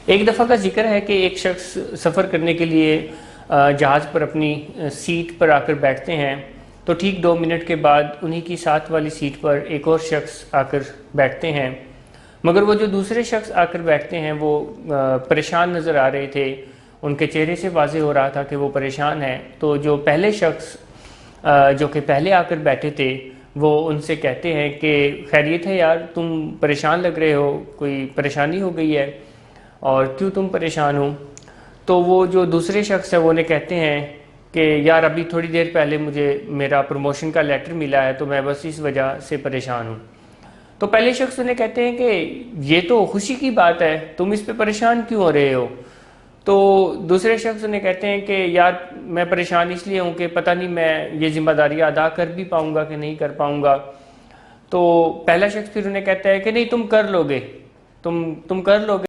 ایک دفعہ کا ذکر ہے کہ ایک شخص سفر کرنے کے لیے جہاز پر اپنی سیٹ پر آ کر بیٹھتے ہیں تو ٹھیک 2 منٹ کے بعد انہی کی ساتھ والی سیٹ پر ایک اور شخص آ کر بیٹھتے ہیں، مگر وہ جو دوسرے شخص آ کر بیٹھتے ہیں وہ پریشان نظر آ رہے تھے، ان کے چہرے سے واضح ہو رہا تھا کہ وہ پریشان ہیں۔ تو جو پہلے شخص جو کہ پہلے آ کر بیٹھے تھے وہ ان سے کہتے ہیں کہ خیریت ہے یار، تم پریشان لگ رہے ہو، کوئی پریشانی ہو گئی ہے اور کیوں تم پریشان ہو؟ تو وہ جو دوسرے شخص ہے وہ انہیں کہتے ہیں کہ یار ابھی تھوڑی دیر پہلے مجھے میرا پروموشن کا لیٹر ملا ہے تو میں بس اس وجہ سے پریشان ہوں۔ تو پہلے شخص انہیں کہتے ہیں کہ یہ تو خوشی کی بات ہے، تم اس پہ پریشان کیوں ہو رہے ہو؟ تو دوسرے شخص انہیں کہتے ہیں کہ یار میں پریشان اس لیے ہوں کہ پتہ نہیں میں یہ ذمہ داریاں ادا کر بھی پاؤں گا کہ نہیں کر پاؤں گا۔ تو پہلا شخص پھر انہیں کہتا ہے کہ نہیں، تم کر لو گے، تم کر لو گے۔